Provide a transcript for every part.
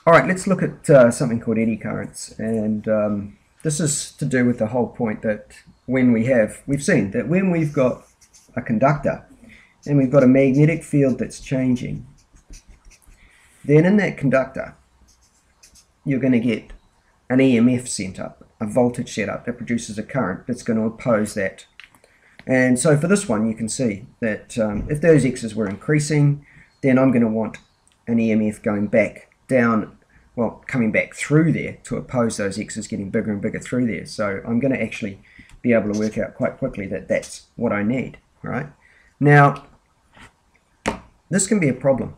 Alright, let's look at something called eddy currents, and this is to do with the whole point that we've seen that when we've got a conductor and we've got a magnetic field that's changing, then in that conductor you're going to get an EMF sent up, a voltage set up that produces a current that's going to oppose that. And so for this one you can see that if those X's were increasing, then I'm going to want an EMF going back down, well, coming back through there to oppose those X's getting bigger and bigger through there. So I'm going to actually be able to work out quite quickly that that's what I need, right? Now, this can be a problem.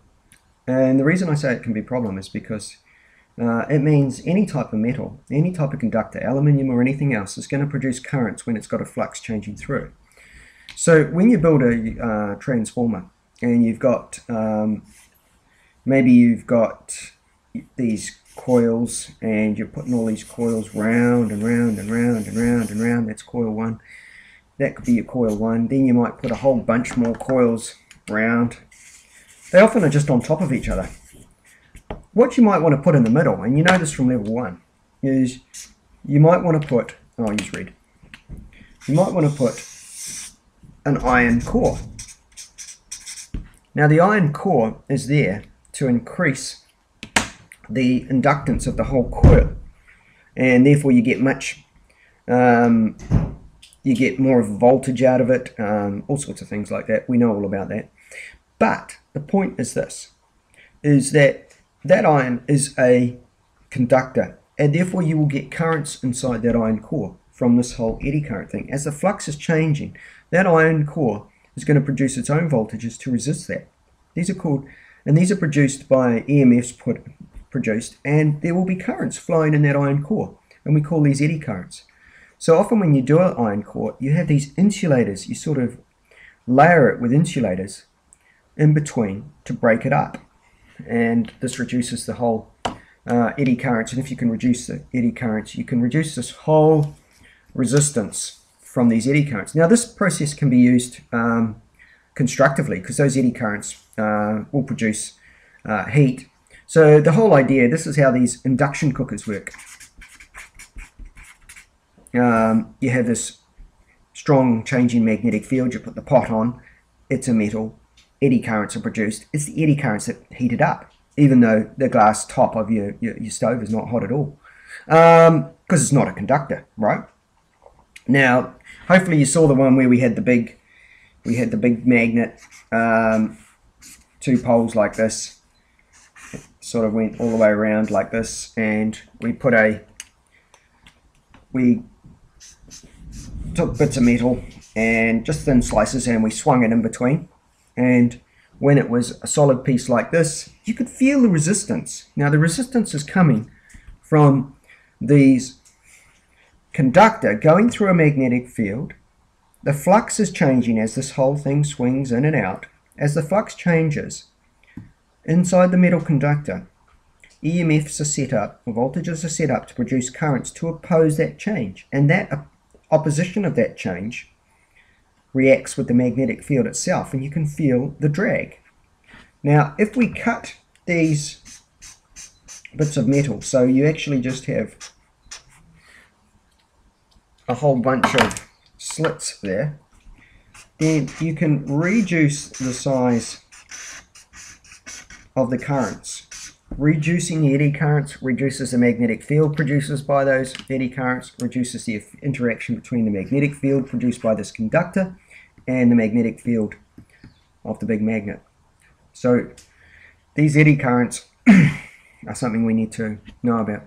And the reason I say it can be a problem is because it means any type of metal, any type of conductor, aluminium or anything else, is going to produce currents when it's got a flux changing through. So when you build a transformer and you've got, maybe you've got these coils and you're putting all these coils round and round and round and round and round, that's coil 1. That could be your coil 1. Then you might put a whole bunch more coils round. They often are just on top of each other. What you might want to put in the middle, and you know this from level 1, is you might want to put, I'll use red, you might want to put an iron core. Now the iron core is there to increase the inductance of the whole coil, and therefore you get you get more of a voltage out of it, all sorts of things like that. We know all about that. But the point is this, is that iron is a conductor, and therefore you will get currents inside that iron core from this whole eddy current thing. As the flux is changing, that iron core is going to produce its own voltages to resist that. These are called, and these are produced by EMFs produced, and there will be currents flowing in that iron core, and we call these eddy currents. So often when you do an iron core, you have these insulators, you sort of layer it with insulators in between to break it up, and this reduces the whole eddy currents. And if you can reduce the eddy currents, you can reduce this whole resistance from these eddy currents. Now this process can be used constructively, because those eddy currents will produce heat. So the whole idea, this is how these induction cookers work. You have this strong changing magnetic field, you put the pot on, it's a metal, eddy currents are produced. It's the eddy currents that heat it up, even though the glass top of your stove is not hot at all, because it's not a conductor, right? Now, hopefully you saw the one where we had the big magnet, 2 poles like this. It sort of went all the way around like this, and we took bits of metal and just thin slices, and we swung it in between. And when it was a solid piece like this, you could feel the resistance. Now the resistance is coming from these conductor going through a magnetic field. The flux is changing as this whole thing swings in and out. As the flux changes inside the metal conductor, EMFs are set up, or voltages are set up to produce currents to oppose that change, and that opposition of that change reacts with the magnetic field itself, and you can feel the drag. Now if we cut these bits of metal, so you actually just have a whole bunch of slits there, then you can reduce the size of the currents. Reducing the eddy currents reduces the magnetic field produced by those eddy currents, reduces the interaction between the magnetic field produced by this conductor and the magnetic field of the big magnet. So these eddy currents are something we need to know about.